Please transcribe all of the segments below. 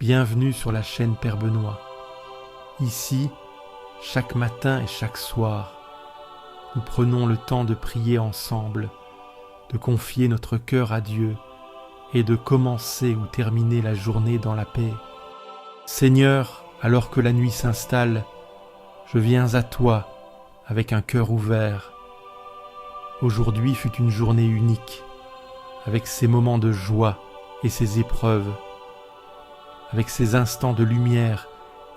Bienvenue sur la chaîne Père Benoît. Ici, chaque matin et chaque soir, nous prenons le temps de prier ensemble, de confier notre cœur à Dieu et de commencer ou terminer la journée dans la paix. Seigneur, alors que la nuit s'installe, je viens à toi avec un cœur ouvert. Aujourd'hui fut une journée unique, avec ses moments de joie et ses épreuves, avec ses instants de lumière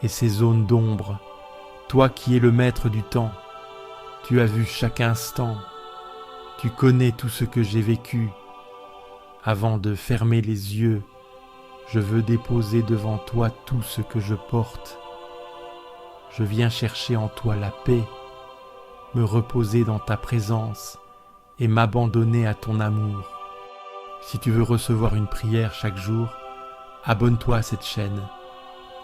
et ses zones d'ombre. Toi qui es le maître du temps, tu as vu chaque instant, tu connais tout ce que j'ai vécu. Avant de fermer les yeux, je veux déposer devant toi tout ce que je porte. Je viens chercher en toi la paix, me reposer dans ta présence et m'abandonner à ton amour. Si tu veux recevoir une prière chaque jour, abonne-toi à cette chaîne.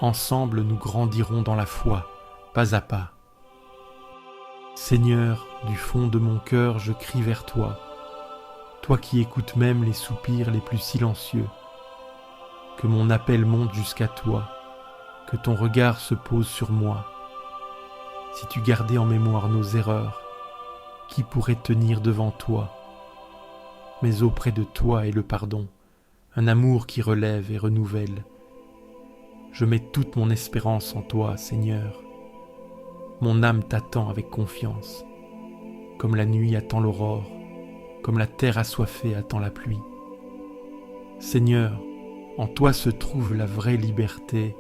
Ensemble, nous grandirons dans la foi, pas à pas. Seigneur, du fond de mon cœur, je crie vers toi, toi qui écoutes même les soupirs les plus silencieux. Que mon appel monte jusqu'à toi, que ton regard se pose sur moi. Si tu gardais en mémoire nos erreurs, qui pourrait tenir devant toi? Mais auprès de toi est le pardon, un amour qui relève et renouvelle. Je mets toute mon espérance en toi, Seigneur. Mon âme t'attend avec confiance, comme la nuit attend l'aurore, comme la terre assoiffée attend la pluie. Seigneur, en toi se trouve la vraie liberté.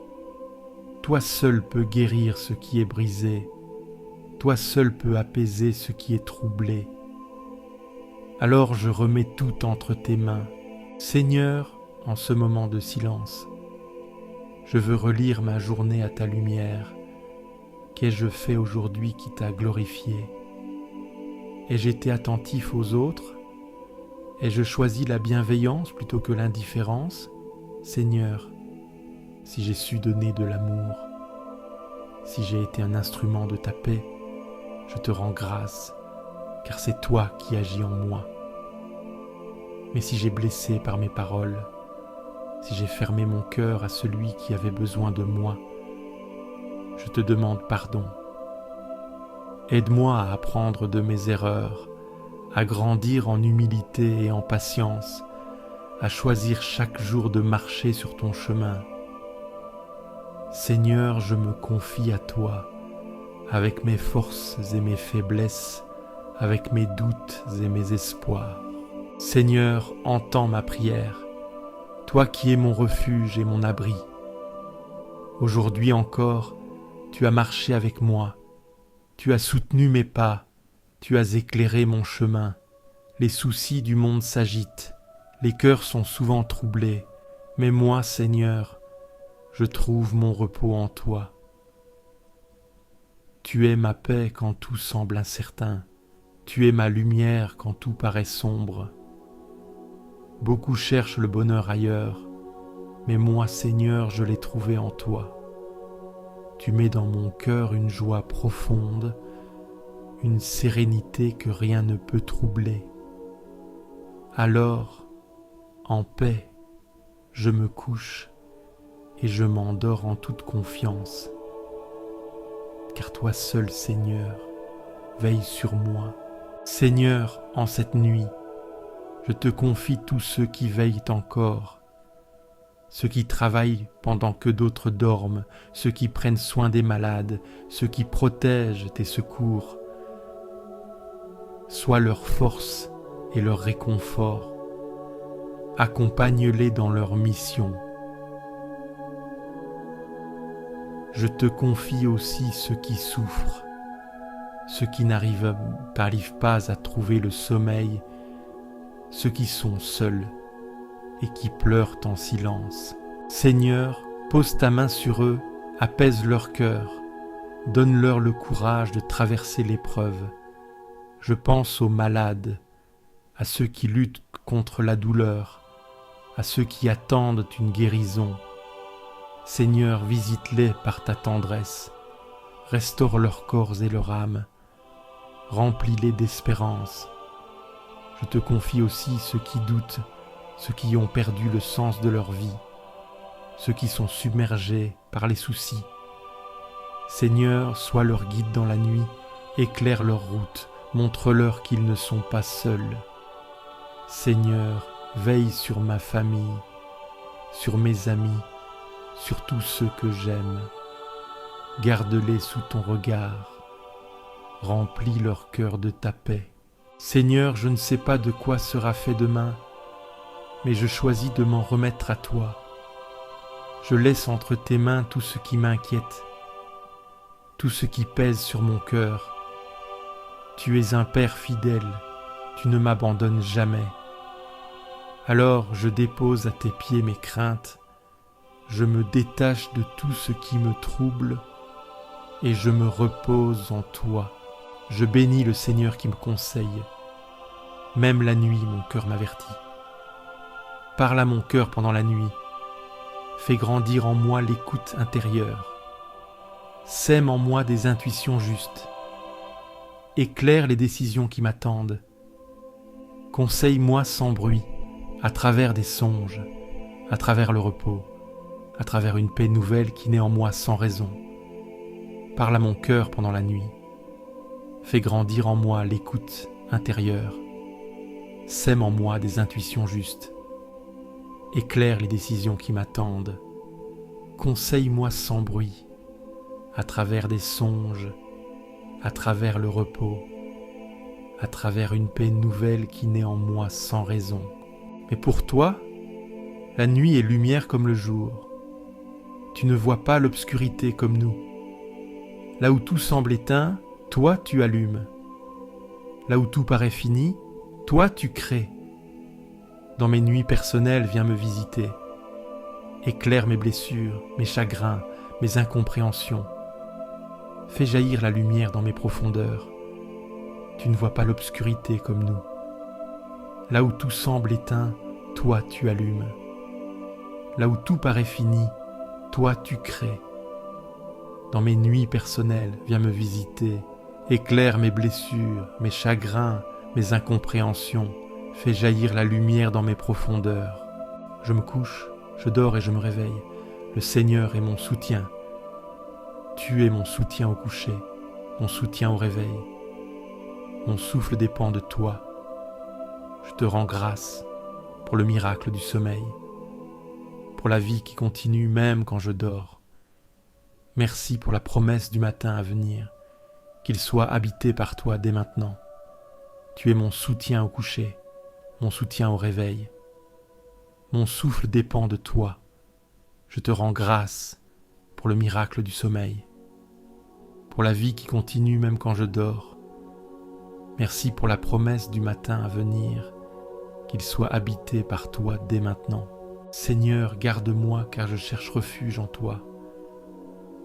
Toi seul peux guérir ce qui est brisé. Toi seul peux apaiser ce qui est troublé. Alors je remets tout entre tes mains. Seigneur, en ce moment de silence, je veux relire ma journée à ta lumière. Qu'ai-je fait aujourd'hui qui t'a glorifié? Ai-je été attentif aux autres? Ai-je choisi la bienveillance plutôt que l'indifférence? Seigneur, si j'ai su donner de l'amour, si j'ai été un instrument de ta paix, je te rends grâce, car c'est toi qui agis en moi. Mais si j'ai blessé par mes paroles, si j'ai fermé mon cœur à celui qui avait besoin de moi, je te demande pardon. Aide-moi à apprendre de mes erreurs, à grandir en humilité et en patience, à choisir chaque jour de marcher sur ton chemin. Seigneur, je me confie à toi, avec mes forces et mes faiblesses, avec mes doutes et mes espoirs. Seigneur, entends ma prière, toi qui es mon refuge et mon abri. Aujourd'hui encore, tu as marché avec moi, tu as soutenu mes pas, tu as éclairé mon chemin. Les soucis du monde s'agitent, les cœurs sont souvent troublés, mais moi, Seigneur, je trouve mon repos en toi. Tu es ma paix quand tout semble incertain, tu es ma lumière quand tout paraît sombre. Beaucoup cherchent le bonheur ailleurs, mais moi, Seigneur, je l'ai trouvé en toi. Tu mets dans mon cœur une joie profonde, une sérénité que rien ne peut troubler. Alors, en paix, je me couche et je m'endors en toute confiance. Car toi seul, Seigneur, veille sur moi. Seigneur, en cette nuit, je te confie tous ceux qui veillent encore, ceux qui travaillent pendant que d'autres dorment, ceux qui prennent soin des malades, ceux qui protègent tes secours. Sois leur force et leur réconfort. Accompagne-les dans leur mission. Je te confie aussi ceux qui souffrent, ceux qui n'arrivent pas à trouver le sommeil, ceux qui sont seuls et qui pleurent en silence. Seigneur, pose ta main sur eux, apaise leur cœur, donne-leur le courage de traverser l'épreuve. Je pense aux malades, à ceux qui luttent contre la douleur, à ceux qui attendent une guérison. Seigneur, visite-les par ta tendresse, restaure leurs corps et leur âme, remplis-les d'espérance. Je te confie aussi ceux qui doutent, ceux qui ont perdu le sens de leur vie. ceux qui sont submergés par les soucis. Seigneur, sois leur guide dans la nuit, éclaire leur route, montre-leur qu'ils ne sont pas seuls. Seigneur, veille sur ma famille, sur mes amis, sur tous ceux que j'aime. Garde-les sous ton regard, remplis leur cœur de ta paix. Seigneur, je ne sais pas de quoi sera fait demain, mais je choisis de m'en remettre à toi. Je laisse entre tes mains tout ce qui m'inquiète, tout ce qui pèse sur mon cœur. Tu es un Père fidèle, tu ne m'abandonnes jamais. Alors je dépose à tes pieds mes craintes, je me détache de tout ce qui me trouble et je me repose en toi. Je bénis le Seigneur qui me conseille. Même la nuit, mon cœur m'avertit. Parle à mon cœur pendant la nuit. Fais grandir en moi l'écoute intérieure. Sème en moi des intuitions justes. Éclaire les décisions qui m'attendent. Conseille-moi sans bruit, à travers des songes, à travers le repos, à travers une paix nouvelle qui naît en moi sans raison. Parle à mon cœur pendant la nuit. Fais grandir en moi l'écoute intérieure. Sème en moi des intuitions justes. Éclaire les décisions qui m'attendent. Conseille-moi sans bruit, à travers des songes, à travers le repos, à travers une paix nouvelle qui naît en moi sans raison. Mais pour toi, la nuit est lumière comme le jour. Tu ne vois pas l'obscurité comme nous. Là où tout semble éteint, toi tu allumes. Là où tout paraît fini, toi tu crées. Dans mes nuits personnelles, viens me visiter. Éclaire mes blessures, mes chagrins, mes incompréhensions. Fais jaillir la lumière dans mes profondeurs. Tu ne vois pas l'obscurité comme nous. Là où tout semble éteint, toi tu allumes. Là où tout paraît fini, toi tu crées. Dans mes nuits personnelles, viens me visiter. Éclaire mes blessures, mes chagrins, mes incompréhensions. Fais jaillir la lumière dans mes profondeurs. Je me couche, je dors et je me réveille. Le Seigneur est mon soutien. Tu es mon soutien au coucher, mon soutien au réveil. Mon souffle dépend de toi. Je te rends grâce pour le miracle du sommeil, pour la vie qui continue même quand je dors. Merci pour la promesse du matin à venir, qu'il soit habité par toi dès maintenant. Tu es mon soutien au coucher, mon soutien au réveil. Mon souffle dépend de toi. Je te rends grâce pour le miracle du sommeil, pour la vie qui continue même quand je dors. Merci pour la promesse du matin à venir, qu'il soit habité par toi dès maintenant. Seigneur, garde-moi car je cherche refuge en toi.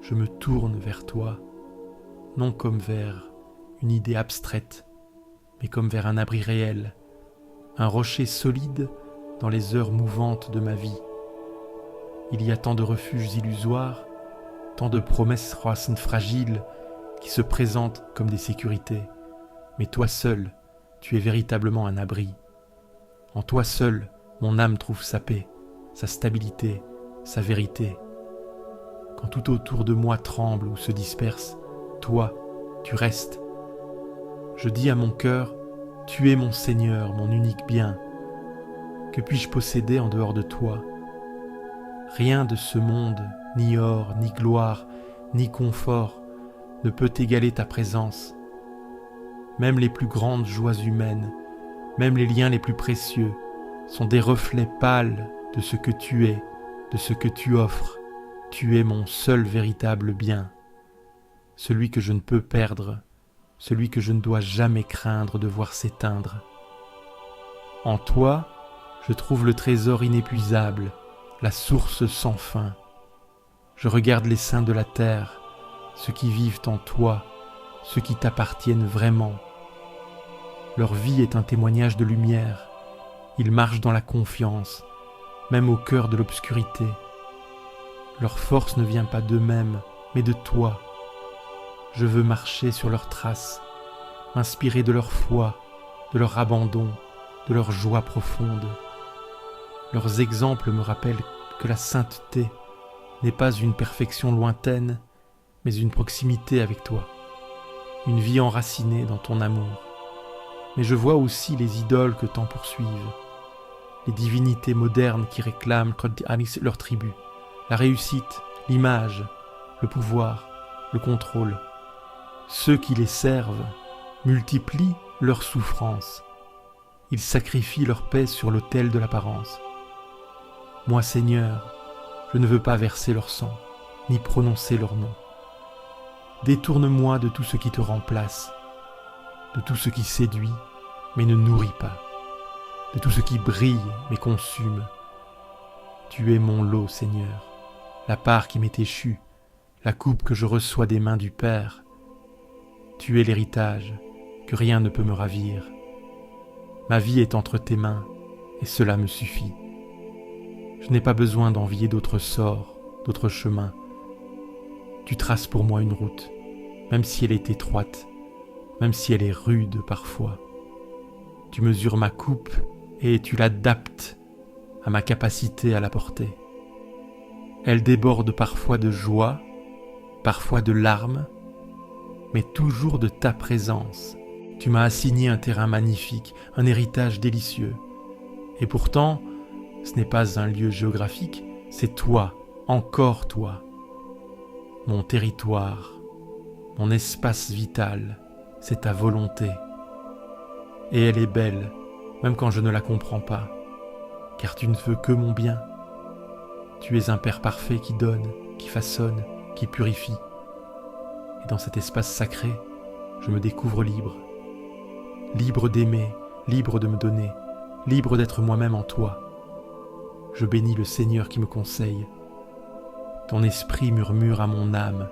Je me tourne vers toi, non comme vers une idée abstraite, mais comme vers un abri réel, un rocher solide dans les heures mouvantes de ma vie. Il y a tant de refuges illusoires, tant de promesses racines fragiles qui se présentent comme des sécurités. Mais toi seul, tu es véritablement un abri. En toi seul, mon âme trouve sa paix, sa stabilité, sa vérité. Quand tout autour de moi tremble ou se disperse, toi, tu restes. Je dis à mon cœur, tu es mon Seigneur, mon unique bien. Que puis-je posséder en dehors de toi? Rien de ce monde, ni or, ni gloire, ni confort, ne peut égaler ta présence. Même les plus grandes joies humaines, même les liens les plus précieux, sont des reflets pâles de ce que tu es, de ce que tu offres. Tu es mon seul véritable bien, celui que je ne peux perdre, celui que je ne dois jamais craindre de voir s'éteindre. En toi, je trouve le trésor inépuisable, la source sans fin. Je regarde les saints de la terre, ceux qui vivent en toi, ceux qui t'appartiennent vraiment. Leur vie est un témoignage de lumière. Ils marchent dans la confiance, même au cœur de l'obscurité. Leur force ne vient pas d'eux-mêmes, mais de toi. Je veux marcher sur leurs traces, m'inspirer de leur foi, de leur abandon, de leur joie profonde. Leurs exemples me rappellent que la sainteté n'est pas une perfection lointaine, mais une proximité avec toi, une vie enracinée dans ton amour. Mais je vois aussi les idoles que t'en poursuivent, les divinités modernes qui réclament leur tribu, la réussite, l'image, le pouvoir, le contrôle. Ceux qui les servent multiplient leurs souffrances. Ils sacrifient leur paix sur l'autel de l'apparence. Moi, Seigneur, je ne veux pas verser leur sang, ni prononcer leur nom. Détourne-moi de tout ce qui te remplace, de tout ce qui séduit, mais ne nourrit pas, de tout ce qui brille, mais consume. Tu es mon lot, Seigneur, la part qui m'est échue, la coupe que je reçois des mains du Père. Tu es l'héritage, que rien ne peut me ravir. Ma vie est entre tes mains, et cela me suffit. Je n'ai pas besoin d'envier d'autres sorts, d'autres chemins. Tu traces pour moi une route, même si elle est étroite, même si elle est rude parfois. Tu mesures ma coupe et tu l'adaptes à ma capacité à la porter. Elle déborde parfois de joie, parfois de larmes, mais toujours de ta présence. Tu m'as assigné un terrain magnifique, un héritage délicieux. Et pourtant, ce n'est pas un lieu géographique, c'est toi, encore toi. Mon territoire, mon espace vital, c'est ta volonté. Et elle est belle, même quand je ne la comprends pas, car tu ne veux que mon bien. Tu es un Père parfait qui donne, qui façonne, qui purifie. Et dans cet espace sacré, je me découvre libre. Libre d'aimer, libre de me donner, libre d'être moi-même en toi. Je bénis le Seigneur qui me conseille. Ton esprit murmure à mon âme,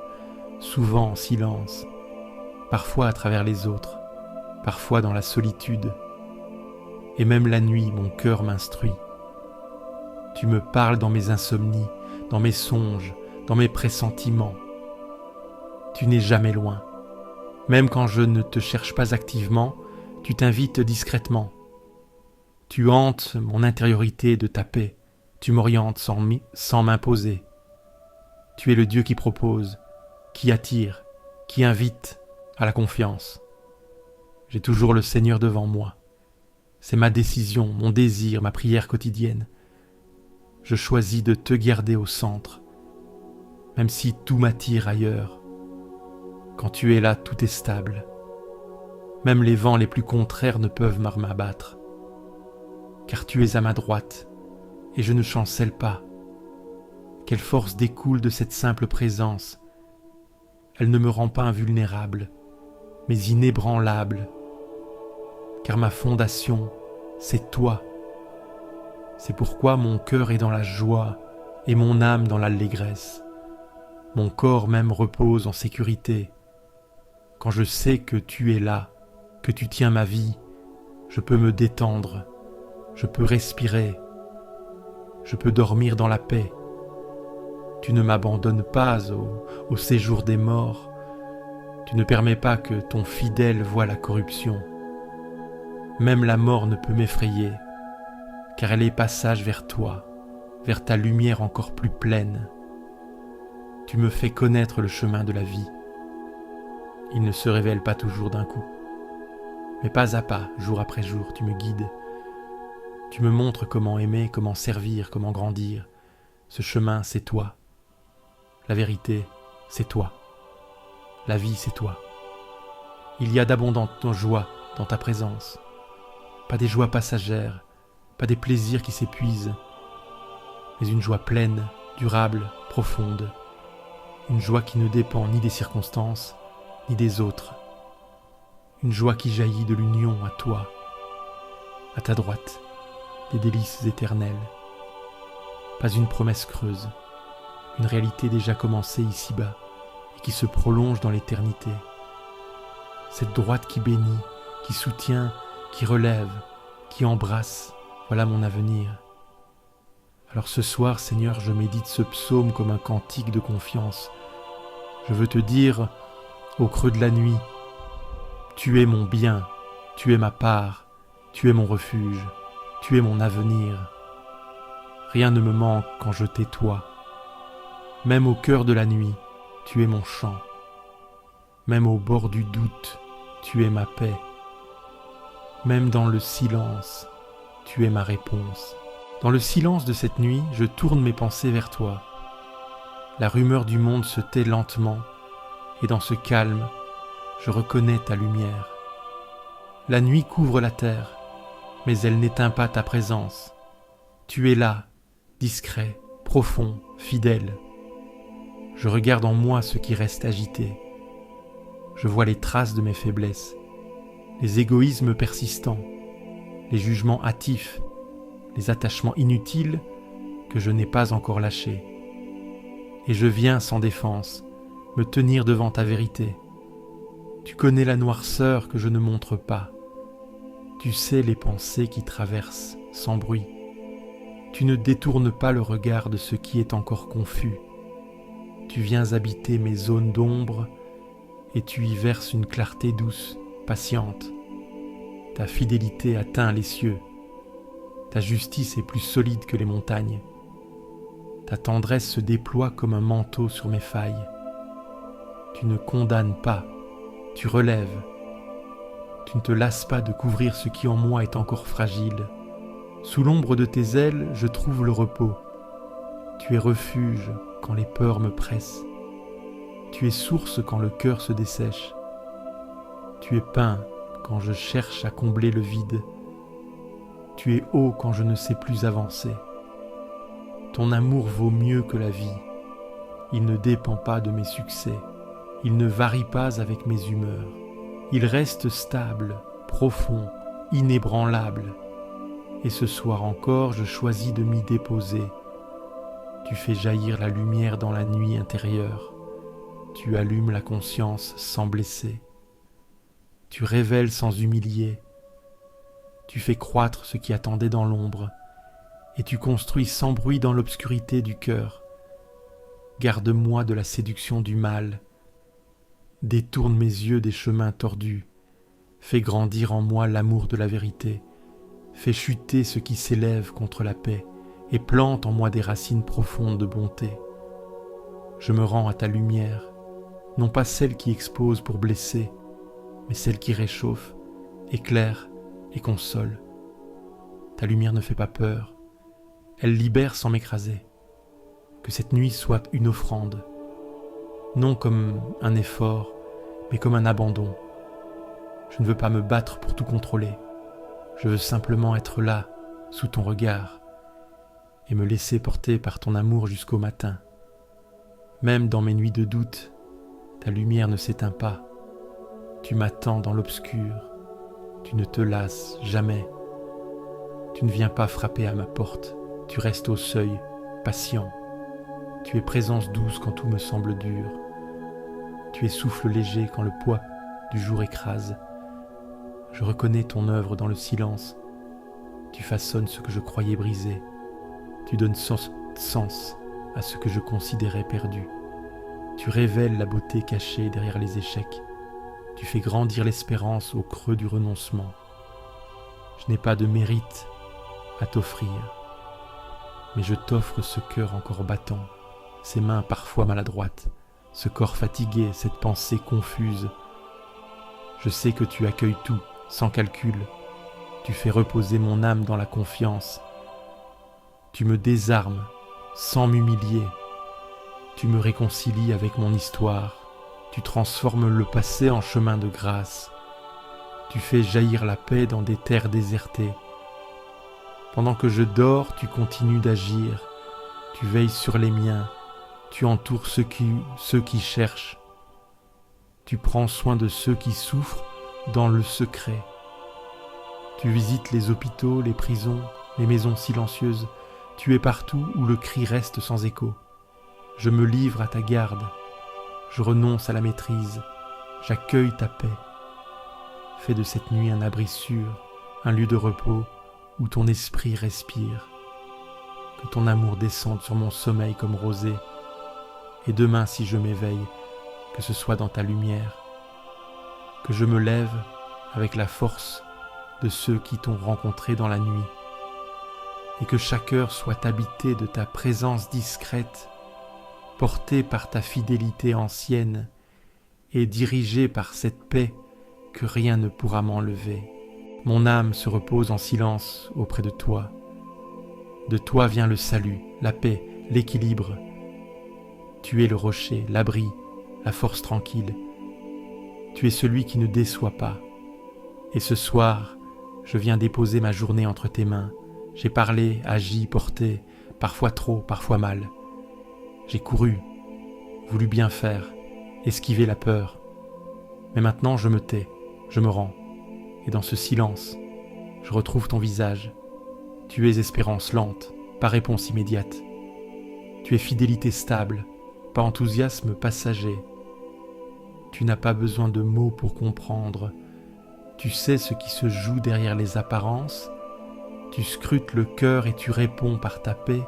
souvent en silence, parfois à travers les autres, parfois dans la solitude. Et même la nuit, mon cœur m'instruit. Tu me parles dans mes insomnies, dans mes songes, dans mes pressentiments. Tu n'es jamais loin. Même quand je ne te cherche pas activement, tu t'invites discrètement. Tu hantes mon intériorité de ta paix. Tu m'orientes sans m'imposer. Tu es le Dieu qui propose, qui attire, qui invite à la confiance. J'ai toujours le Seigneur devant moi. C'est ma décision, mon désir, ma prière quotidienne. Je choisis de te garder au centre, même si tout m'attire ailleurs. Quand tu es là, tout est stable. Même les vents les plus contraires ne peuvent m'abattre. Car tu es à ma droite, et je ne chancelle pas. Quelle force découle de cette simple présence. Elle ne me rend pas invulnérable, mais inébranlable. Car ma fondation, c'est toi. C'est pourquoi mon cœur est dans la joie et mon âme dans l'allégresse. Mon corps même repose en sécurité. Quand je sais que tu es là, que tu tiens ma vie, je peux me détendre, je peux respirer, je peux dormir dans la paix. Tu ne m'abandonnes pas au séjour des morts. Tu ne permets pas que ton fidèle voie la corruption. Même la mort ne peut m'effrayer, car elle est passage vers toi, vers ta lumière encore plus pleine. Tu me fais connaître le chemin de la vie. Il ne se révèle pas toujours d'un coup, mais pas à pas, jour après jour, tu me guides. Tu me montres comment aimer, comment servir, comment grandir. Ce chemin, c'est toi. La vérité, c'est toi. La vie, c'est toi. Il y a d'abondantes joies dans ta présence. Pas des joies passagères, pas des plaisirs qui s'épuisent, mais une joie pleine, durable, profonde. Une joie qui ne dépend ni des circonstances, ni des autres. Une joie qui jaillit de l'union à toi, à ta droite, des délices éternelles. Pas une promesse creuse, une réalité déjà commencée ici-bas et qui se prolonge dans l'éternité. Cette droite qui bénit, qui soutient, qui relève, qui embrasse, voilà mon avenir. Alors ce soir, Seigneur, je médite ce psaume comme un cantique de confiance. Je veux te dire, au creux de la nuit, tu es mon bien, tu es ma part, tu es mon refuge, tu es mon avenir. rien ne me manque quand je t'ai toi. Même au cœur de la nuit, tu es mon chant. Même au bord du doute, tu es ma paix. Même dans le silence, tu es ma réponse. Dans le silence de cette nuit, je tourne mes pensées vers toi. La rumeur du monde se tait lentement, et dans ce calme, je reconnais ta lumière. La nuit couvre la terre, mais elle n'éteint pas ta présence. Tu es là, discret, profond, fidèle. Je regarde en moi ce qui reste agité. Je vois les traces de mes faiblesses, les égoïsmes persistants, les jugements hâtifs, les attachements inutiles que je n'ai pas encore lâchés. Et je viens sans défense, me tenir devant ta vérité. Tu connais la noirceur que je ne montre pas. Tu sais les pensées qui traversent sans bruit. Tu ne détournes pas le regard de ce qui est encore confus. Tu viens habiter mes zones d'ombre et tu y verses une clarté douce, patiente. Ta fidélité atteint les cieux. Ta justice est plus solide que les montagnes. Ta tendresse se déploie comme un manteau sur mes failles. Tu ne condamnes pas, tu relèves. Tu ne te lasses pas de couvrir ce qui en moi est encore fragile. Sous l'ombre de tes ailes, je trouve le repos. Tu es refuge quand les peurs me pressent. Tu es source quand le cœur se dessèche. Tu es pain quand je cherche à combler le vide. Tu es eau quand je ne sais plus avancer. Ton amour vaut mieux que la vie. Il ne dépend pas de mes succès. Il ne varie pas avec mes humeurs. Il reste stable, profond, inébranlable. Et ce soir encore, je choisis de m'y déposer. Tu fais jaillir la lumière dans la nuit intérieure. Tu allumes la conscience sans blesser. Tu révèles sans humilier. Tu fais croître ce qui attendait dans l'ombre. Et tu construis sans bruit dans l'obscurité du cœur. Garde-moi de la séduction du mal. Détourne mes yeux des chemins tordus. Fais grandir en moi l'amour de la vérité. Fais chuter ce qui s'élève contre la paix et plante en moi des racines profondes de bonté. Je me rends à ta lumière, non pas celle qui expose pour blesser, mais celle qui réchauffe, éclaire et console. Ta lumière ne fait pas peur, elle libère sans m'écraser. Que cette nuit soit une offrande, non comme un effort, mais comme un abandon. Je ne veux pas me battre pour tout contrôler. Je veux simplement être là, sous ton regard, et me laisser porter par ton amour jusqu'au matin. Même dans mes nuits de doute, ta lumière ne s'éteint pas. Tu m'attends dans l'obscur, tu ne te lasses jamais. Tu ne viens pas frapper à ma porte, tu restes au seuil, patient. Tu es présence douce quand tout me semble dur. Tu es souffle léger quand le poids du jour écrase. Je reconnais ton œuvre dans le silence. Tu façonnes ce que je croyais brisé. Tu donnes sens à ce que je considérais perdu. Tu révèles la beauté cachée derrière les échecs. Tu fais grandir l'espérance au creux du renoncement. Je n'ai pas de mérite à t'offrir, mais je t'offre ce cœur encore battant, ces mains parfois maladroites, ce corps fatigué, cette pensée confuse. Je sais que tu accueilles tout, sans calcul. Tu fais reposer mon âme dans la confiance. Tu me désarmes sans m'humilier. Tu me réconcilies avec mon histoire. Tu transformes le passé en chemin de grâce. Tu fais jaillir la paix dans des terres désertées. Pendant que je dors, tu continues d'agir. Tu veilles sur les miens. Tu entoures ceux qui cherchent. Tu prends soin de ceux qui souffrent dans le secret. Tu visites les hôpitaux, les prisons, les maisons silencieuses. Tu es partout où le cri reste sans écho. Je me livre à ta garde. Je renonce à la maîtrise. J'accueille ta paix. Fais de cette nuit un abri sûr, un lieu de repos où ton esprit respire. Que ton amour descende sur mon sommeil comme rosée. Et demain, si je m'éveille, que ce soit dans ta lumière. Que je me lève avec la force de ceux qui t'ont rencontré dans la nuit. et que chaque heure soit habitée de ta présence discrète, portée par ta fidélité ancienne et dirigée par cette paix que rien ne pourra m'enlever. Mon âme se repose en silence auprès de toi. De toi vient le salut, la paix, l'équilibre. Tu es le rocher, l'abri, la force tranquille. Tu es celui qui ne déçoit pas. Et ce soir, je viens déposer ma journée entre tes mains. J'ai parlé, agi, porté, parfois trop, parfois mal. J'ai couru, voulu bien faire, esquiver la peur. Mais maintenant je me tais, je me rends. Et dans ce silence, je retrouve ton visage. Tu es espérance lente, pas réponse immédiate. Tu es fidélité stable, pas enthousiasme passager. Tu n'as pas besoin de mots pour comprendre. Tu sais ce qui se joue derrière les apparences. Tu scrutes le cœur et tu réponds par ta paix.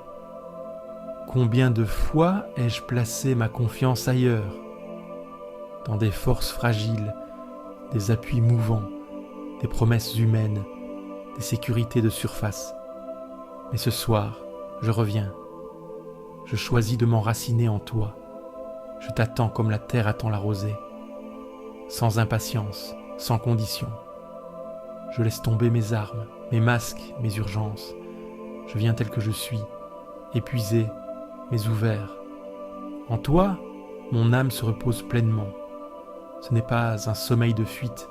Combien de fois ai-je placé ma confiance ailleurs, dans des forces fragiles, des appuis mouvants, des promesses humaines, des sécurités de surface. Mais ce soir, je reviens. Je choisis de m'enraciner en toi. Je t'attends comme la terre attend la rosée, sans impatience, sans condition. Je laisse tomber mes armes, mes masques, mes urgences. Je viens tel que je suis, épuisé, mais ouvert. En toi, mon âme se repose pleinement. Ce n'est pas un sommeil de fuite,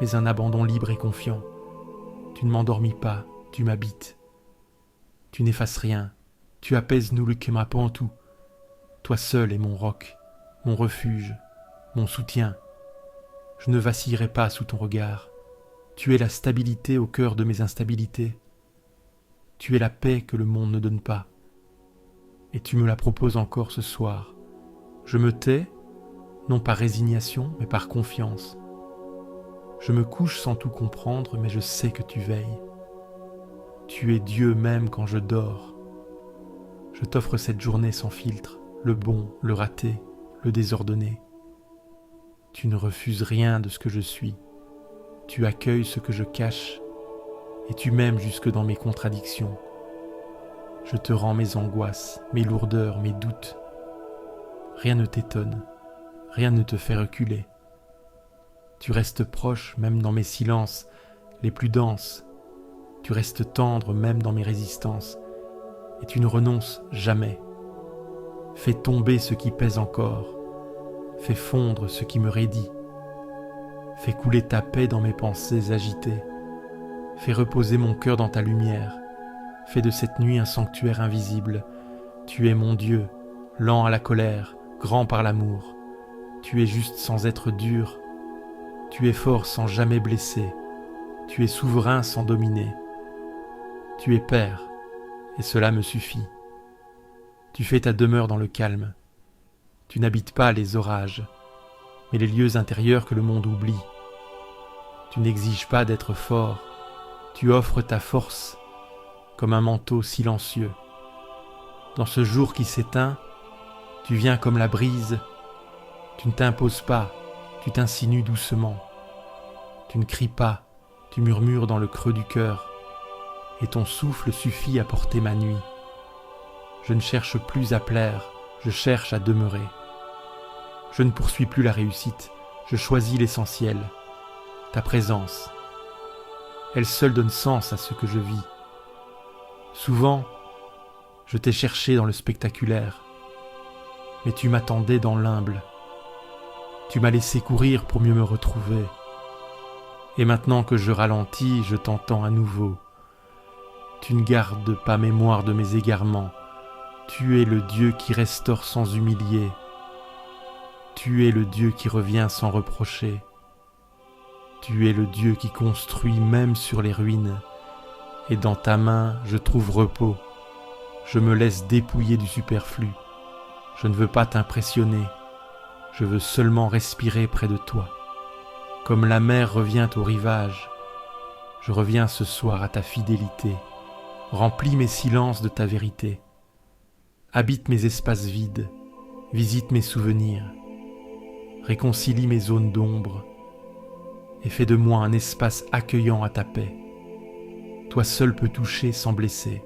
mais un abandon libre et confiant. Tu ne m'endormis pas, tu m'habites. Tu n'effaces rien, tu apaises nous le Kemapantu. Toi seul es mon roc, mon refuge, mon soutien. Je ne vacillerai pas sous ton regard. Tu es la stabilité au cœur de mes instabilités. Tu es la paix que le monde ne donne pas. Et tu me la proposes encore ce soir. Je me tais, non par résignation, mais par confiance. Je me couche sans tout comprendre, mais je sais que tu veilles. Tu es Dieu même quand je dors. Je t'offre cette journée sans filtre, le bon, le raté, le désordonné. Tu ne refuses rien de ce que je suis. Tu accueilles ce que je cache, et tu m'aimes jusque dans mes contradictions. Je te rends mes angoisses, mes lourdeurs, mes doutes. Rien ne t'étonne, rien ne te fait reculer. Tu restes proche même dans mes silences les plus denses. Tu restes tendre même dans mes résistances, et tu ne renonces jamais. Fais tomber ce qui pèse encore, fais fondre ce qui me raidit. Fais couler ta paix dans mes pensées agitées. Fais reposer mon cœur dans ta lumière. Fais de cette nuit un sanctuaire invisible. Tu es mon Dieu, lent à la colère, grand par l'amour. Tu es juste sans être dur. Tu es fort sans jamais blesser. Tu es souverain sans dominer. Tu es Père, et cela me suffit. Tu fais ta demeure dans le calme. Tu n'habites pas les orages, mais les lieux intérieurs que le monde oublie. Tu n'exiges pas d'être fort, tu offres ta force comme un manteau silencieux. Dans ce jour qui s'éteint, tu viens comme la brise, tu ne t'imposes pas, tu t'insinues doucement. Tu ne cries pas, tu murmures dans le creux du cœur, et ton souffle suffit à porter ma nuit. Je ne cherche plus à plaire, je cherche à demeurer. Je ne poursuis plus la réussite, je choisis l'essentiel, ta présence. Elle seule donne sens à ce que je vis. Souvent, je t'ai cherché dans le spectaculaire, mais tu m'attendais dans l'humble. Tu m'as laissé courir pour mieux me retrouver. Et maintenant que je ralentis, je t'entends à nouveau. Tu ne gardes pas mémoire de mes égarements. Tu es le Dieu qui restaure sans humilier. Tu es le Dieu qui revient sans reprocher. Tu es le Dieu qui construit même sur les ruines. Et dans ta main, je trouve repos. Je me laisse dépouiller du superflu. Je ne veux pas t'impressionner. Je veux seulement respirer près de toi. Comme la mer revient au rivage, je reviens ce soir à ta fidélité. Remplis mes silences de ta vérité. Habite mes espaces vides, visite mes souvenirs, réconcilie mes zones d'ombre et fais de moi un espace accueillant à ta paix. Toi seul peux toucher sans blesser.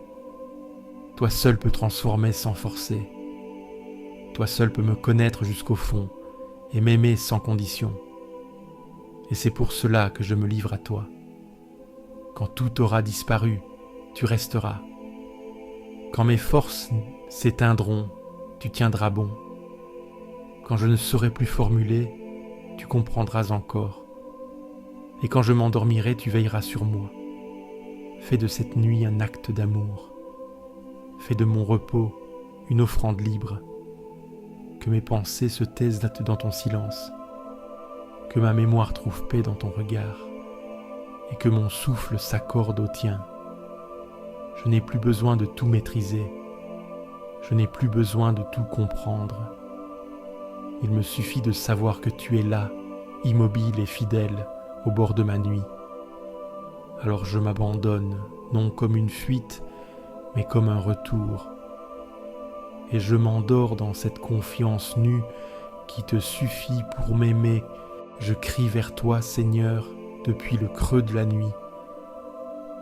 Toi seul peux transformer sans forcer. Toi seul peux me connaître jusqu'au fond et m'aimer sans condition. Et c'est pour cela que je me livre à toi. Quand tout aura disparu, tu resteras. Quand mes forces s'éteindront, tu tiendras bon. Quand je ne saurai plus formuler, tu comprendras encore. Et quand je m'endormirai, tu veilleras sur moi. Fais de cette nuit un acte d'amour. Fais de mon repos une offrande libre. Que mes pensées se taisent dans ton silence. Que ma mémoire trouve paix dans ton regard. Et que mon souffle s'accorde au tien. Je n'ai plus besoin de tout maîtriser. Je n'ai plus besoin de tout comprendre. Il me suffit de savoir que tu es là, immobile et fidèle, au bord de ma nuit. Alors je m'abandonne, non comme une fuite, mais comme un retour. Et je m'endors dans cette confiance nue qui te suffit pour m'aimer. Je crie vers toi, Seigneur, depuis le creux de la nuit.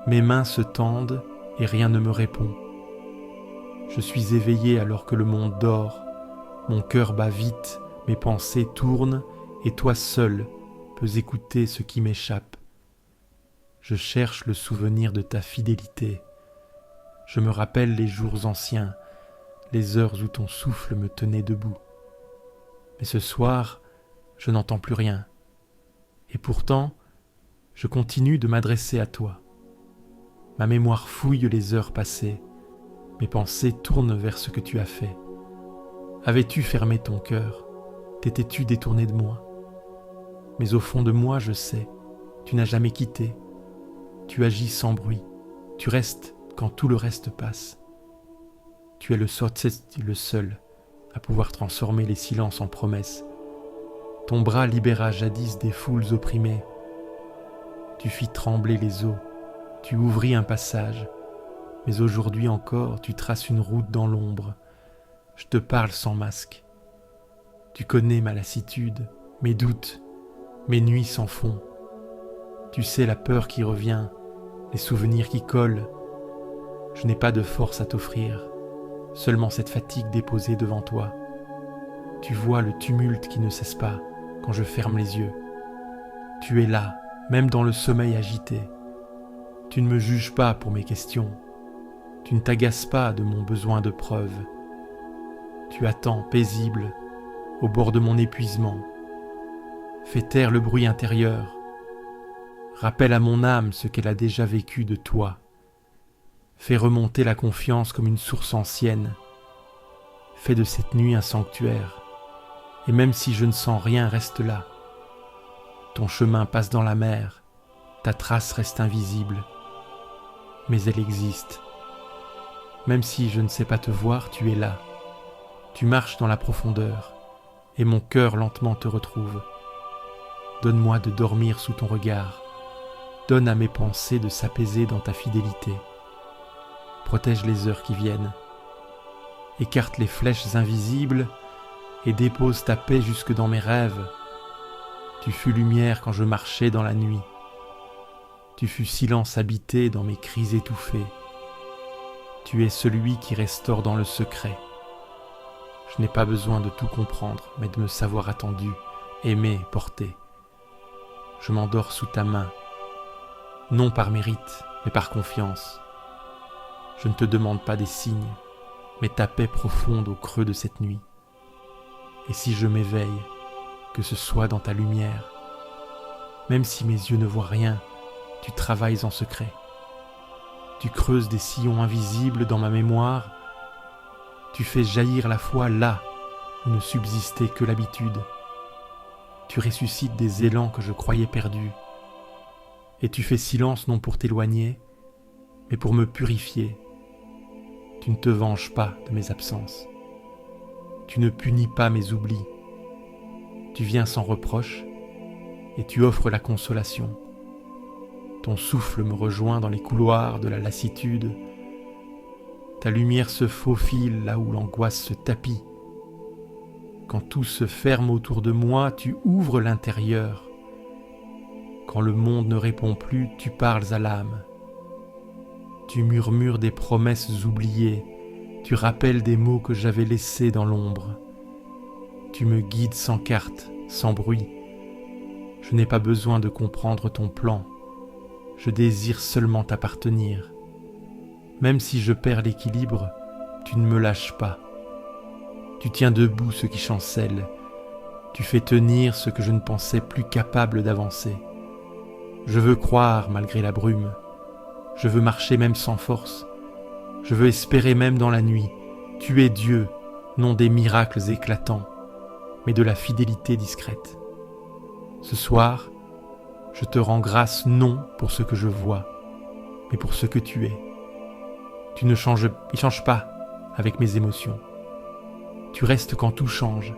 Mes mains se tendent et rien ne me répond. Je suis éveillé alors que le monde dort. Mon cœur bat vite, mes pensées tournent, et toi seul peux écouter ce qui m'échappe. Je cherche le souvenir de ta fidélité. Je me rappelle les jours anciens, les heures où ton souffle me tenait debout. Mais ce soir, je n'entends plus rien. Et pourtant, je continue de m'adresser à toi. Ma mémoire fouille les heures passées. Mes pensées tournent vers ce que tu as fait. Avais-tu fermé ton cœur? T'étais-tu détourné de moi? Mais au fond de moi, je sais, tu n'as jamais quitté. Tu agis sans bruit. Tu restes quand tout le reste passe. Tu es le seul à pouvoir transformer les silences en promesses. Ton bras libéra jadis des foules opprimées. Tu fis trembler les eaux. Tu ouvris un passage. Mais aujourd'hui encore, tu traces une route dans l'ombre. Je te parle sans masque. Tu connais ma lassitude, mes doutes, mes nuits sans fond. Tu sais la peur qui revient, les souvenirs qui collent. Je n'ai pas de force à t'offrir, seulement cette fatigue déposée devant toi. Tu vois le tumulte qui ne cesse pas quand je ferme les yeux. Tu es là, même dans le sommeil agité. Tu ne me juges pas pour mes questions. Tu ne t'agaces pas de mon besoin de preuves. Tu attends, paisible, au bord de mon épuisement. Fais taire le bruit intérieur. Rappelle à mon âme ce qu'elle a déjà vécu de toi. Fais remonter la confiance comme une source ancienne. Fais de cette nuit un sanctuaire. Et même si je ne sens rien, reste là. Ton chemin passe dans la mer. Ta trace reste invisible. Mais elle existe. Même si je ne sais pas te voir, tu es là. Tu marches dans la profondeur, et mon cœur lentement te retrouve. Donne-moi de dormir sous ton regard. Donne à mes pensées de s'apaiser dans ta fidélité. Protège les heures qui viennent. Écarte les flèches invisibles et dépose ta paix jusque dans mes rêves. Tu fus lumière quand je marchais dans la nuit. Tu fus silence habité dans mes cris étouffés. Tu es celui qui restaure dans le secret. Je n'ai pas besoin de tout comprendre, mais de me savoir attendu, aimé, porté. Je m'endors sous ta main, non par mérite, mais par confiance. Je ne te demande pas des signes, mais ta paix profonde au creux de cette nuit. Et si je m'éveille, que ce soit dans ta lumière, même si mes yeux ne voient rien, tu travailles en secret. Tu creuses des sillons invisibles dans ma mémoire. Tu fais jaillir la foi là où ne subsistait que l'habitude. Tu ressuscites des élans que je croyais perdus. Et tu fais silence non pour t'éloigner, mais pour me purifier. Tu ne te venges pas de mes absences. Tu ne punis pas mes oublis. Tu viens sans reproche et tu offres la consolation. Ton souffle me rejoint dans les couloirs de la lassitude. Ta lumière se faufile là où l'angoisse se tapit. Quand tout se ferme autour de moi, tu ouvres l'intérieur. Quand le monde ne répond plus, tu parles à l'âme. Tu murmures des promesses oubliées Tu rappelles des mots que j'avais laissés dans l'ombre. Tu me guides sans carte, sans bruit. Je n'ai pas besoin de comprendre ton plan. Je désire seulement t'appartenir. Même si je perds l'équilibre, tu ne me lâches pas. Tu tiens debout ce qui chancelle. Tu fais tenir ce que je ne pensais plus capable d'avancer. Je veux croire malgré la brume. Je veux marcher même sans force. Je veux espérer même dans la nuit. Tu es Dieu, non des miracles éclatants, mais de la fidélité discrète. Ce soir, je te rends grâce non pour ce que je vois, mais pour ce que tu es. Tu ne changes pas avec mes émotions. Tu restes quand tout change,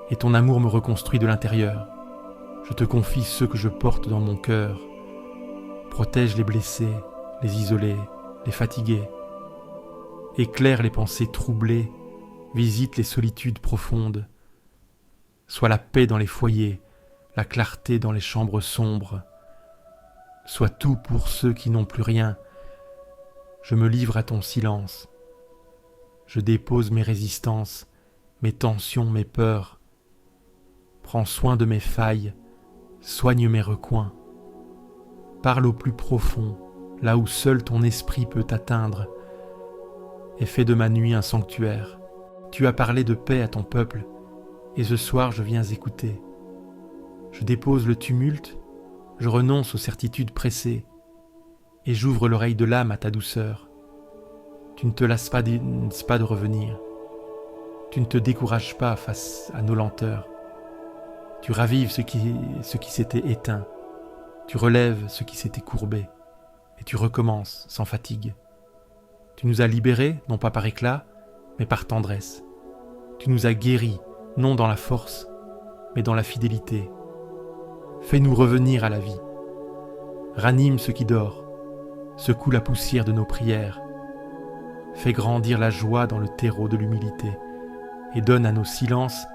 et ton amour me reconstruit de l'intérieur. Je te confie ceux que je porte dans mon cœur. Protège les blessés, les isolés, les fatigués. Éclaire les pensées troublées, visite les solitudes profondes. Sois la paix dans les foyers, la clarté dans les chambres sombres. Sois tout pour ceux qui n'ont plus rien. Je me livre à ton silence. Je dépose mes résistances, mes tensions, mes peurs. Prends soin de mes failles, soigne mes recoins. Parle au plus profond, là où seul ton esprit peut atteindre, et fais de ma nuit un sanctuaire. Tu as parlé de paix à ton peuple, et ce soir je viens écouter. Je dépose le tumulte, je renonce aux certitudes pressées, et j'ouvre l'oreille de l'âme à ta douceur. Tu ne te lasses pas de revenir. Tu ne te décourages pas face à nos lenteurs. Tu ravives ce qui s'était éteint. Tu relèves ce qui s'était courbé. Et tu recommences sans fatigue. Tu nous as libérés, non pas par éclat, mais par tendresse. Tu nous as guéris, non dans la force, mais dans la fidélité. Fais-nous revenir à la vie. Ranime ce qui dort. Secoue la poussière de nos prières. Fais grandir la joie dans le terreau de l'humilité et donne à nos silences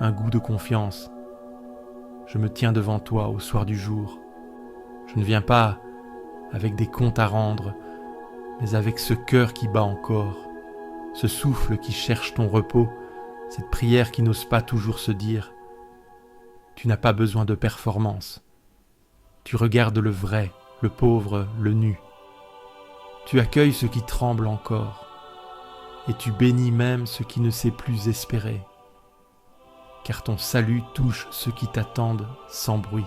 un goût de confiance. Je me tiens devant toi au soir du jour. Je ne viens pas avec des comptes à rendre, mais avec ce cœur qui bat encore, ce souffle qui cherche ton repos, cette prière qui n'ose pas toujours se dire. Tu n'as pas besoin de performance. Tu regardes le vrai, le pauvre, le nu. Tu accueilles ce qui tremble encore, et tu bénis même ce qui ne sait plus espérer, car ton salut touche ceux qui t'attendent sans bruit.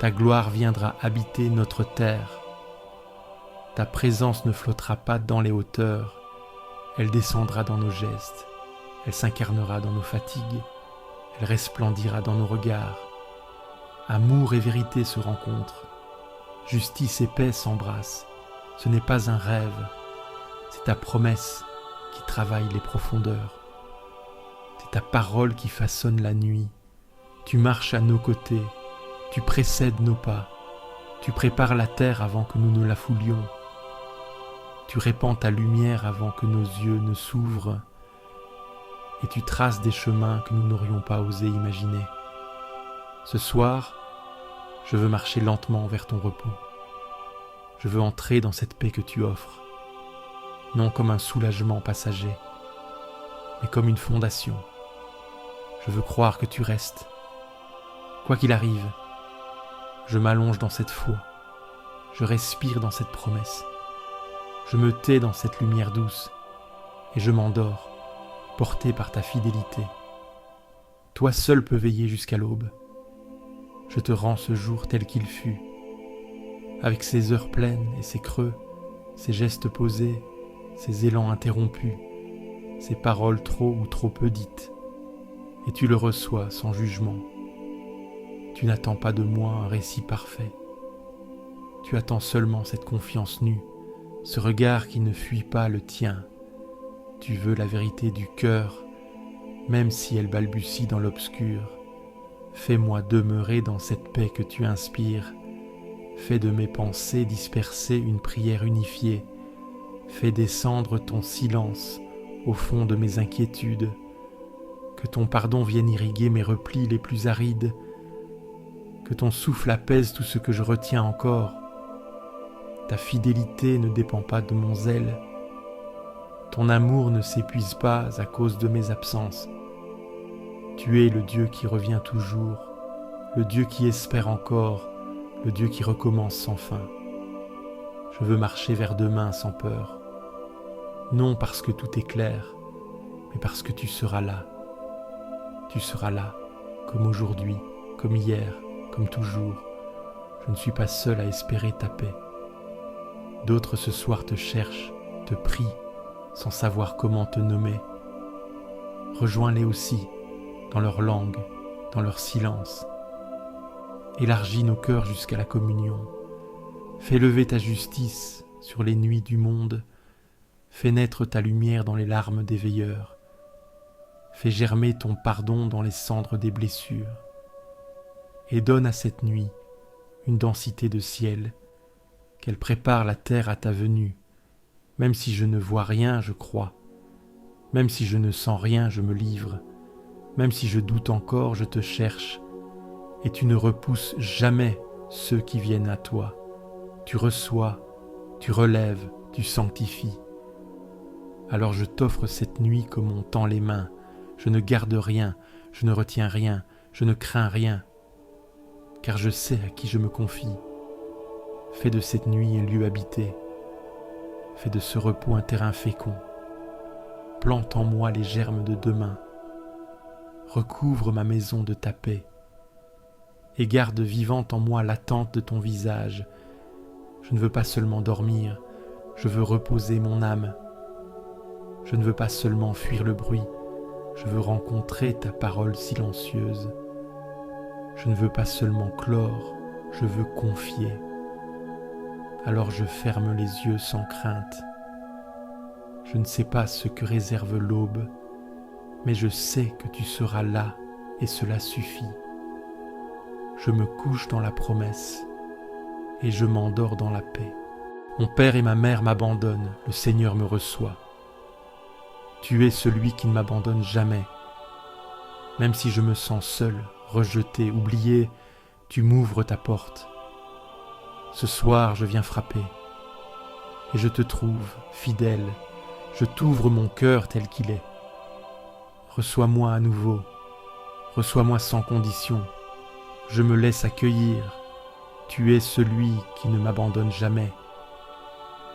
Ta gloire viendra habiter notre terre. Ta présence ne flottera pas dans les hauteurs, elle descendra dans nos gestes, elle s'incarnera dans nos fatigues, elle resplendira dans nos regards. Amour et vérité se rencontrent, justice et paix s'embrassent. Ce n'est pas un rêve, c'est ta promesse qui travaille les profondeurs. C'est ta parole qui façonne la nuit. Tu marches à nos côtés, tu précèdes nos pas, tu prépares la terre avant que nous ne la foulions. Tu répands ta lumière avant que nos yeux ne s'ouvrent, et tu traces des chemins que nous n'aurions pas osé imaginer. Ce soir, je veux marcher lentement vers ton repos. Je veux entrer dans cette paix que tu offres, non comme un soulagement passager, mais comme une fondation. Je veux croire que tu restes. Quoi qu'il arrive, je m'allonge dans cette foi, je respire dans cette promesse, je me tais dans cette lumière douce, et je m'endors, porté par ta fidélité. Toi seul peux veiller jusqu'à l'aube. Je te rends ce jour tel qu'il fut, avec ses heures pleines et ses creux, ses gestes posés, ses élans interrompus, ses paroles trop ou trop peu dites, et tu le reçois sans jugement. Tu n'attends pas de moi un récit parfait. Tu attends seulement cette confiance nue, ce regard qui ne fuit pas le tien. Tu veux la vérité du cœur, même si elle balbutie dans l'obscur. Fais-moi demeurer dans cette paix que tu inspires. Fais de mes pensées dispersées une prière unifiée. Fais descendre ton silence au fond de mes inquiétudes. Que ton pardon vienne irriguer mes replis les plus arides. Que ton souffle apaise tout ce que je retiens encore. Ta fidélité ne dépend pas de mon zèle. Ton amour ne s'épuise pas à cause de mes absences. Tu es le Dieu qui revient toujours, le Dieu qui espère encore, le Dieu qui recommence sans fin. Je veux marcher vers demain sans peur, non parce que tout est clair, mais parce que tu seras là. Tu seras là, comme aujourd'hui, comme hier, comme toujours. Je ne suis pas seul à espérer ta paix. D'autres ce soir te cherchent, te prient, sans savoir comment te nommer. Rejoins-les aussi, dans leur langue, dans leur silence. Élargis nos cœurs jusqu'à la communion. Fais lever ta justice sur les nuits du monde. Fais naître ta lumière dans les larmes des veilleurs. Fais germer ton pardon dans les cendres des blessures. Et donne à cette nuit une densité de ciel, qu'elle prépare la terre à ta venue. Même si je ne vois rien, je crois. Même si je ne sens rien, je me livre. Même si je doute encore, je te cherche. Et tu ne repousses jamais ceux qui viennent à toi. Tu reçois, tu relèves, tu sanctifies. Alors je t'offre cette nuit comme on tend les mains. Je ne garde rien, je ne retiens rien, je ne crains rien. Car je sais à qui je me confie. Fais de cette nuit un lieu habité. Fais de ce repos un terrain fécond. Plante en moi les germes de demain. Recouvre ma maison de ta paix. Et garde vivante en moi l'attente de ton visage. Je ne veux pas seulement dormir, je veux reposer mon âme. Je ne veux pas seulement fuir le bruit, je veux rencontrer ta parole silencieuse. Je ne veux pas seulement clore, je veux confier. Alors je ferme les yeux sans crainte. Je ne sais pas ce que réserve l'aube, mais je sais que tu seras là et cela suffit. Je me couche dans la promesse et je m'endors dans la paix. Mon père et ma mère m'abandonnent, le Seigneur me reçoit. Tu es celui qui ne m'abandonne jamais. Même si je me sens seul, rejeté, oublié, tu m'ouvres ta porte. Ce soir, je viens frapper. Et je te trouve fidèle. Je t'ouvre mon cœur tel qu'il est. Reçois-moi à nouveau. Reçois-moi sans condition. Je me laisse accueillir. Tu es celui qui ne m'abandonne jamais.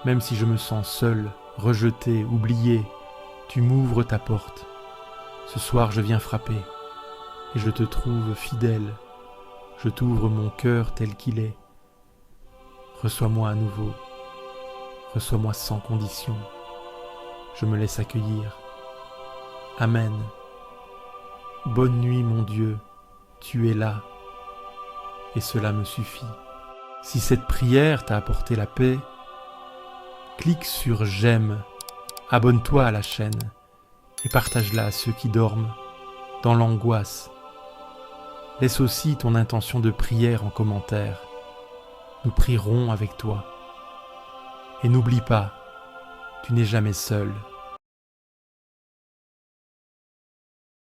Même si je me sens seul, rejeté, oublié, tu m'ouvres ta porte. Ce soir, je viens frapper. Et je te trouve fidèle. Je t'ouvre mon cœur tel qu'il est. Reçois-moi à nouveau. Reçois-moi sans condition. Je me laisse accueillir. Amen. Bonne nuit, mon Dieu. Tu es là. Et cela me suffit. Si cette prière t'a apporté la paix, clique sur j'aime, abonne-toi à la chaîne et partage-la à ceux qui dorment dans l'angoisse. Laisse aussi ton intention de prière en commentaire. Nous prierons avec toi. Et n'oublie pas, tu n'es jamais seul.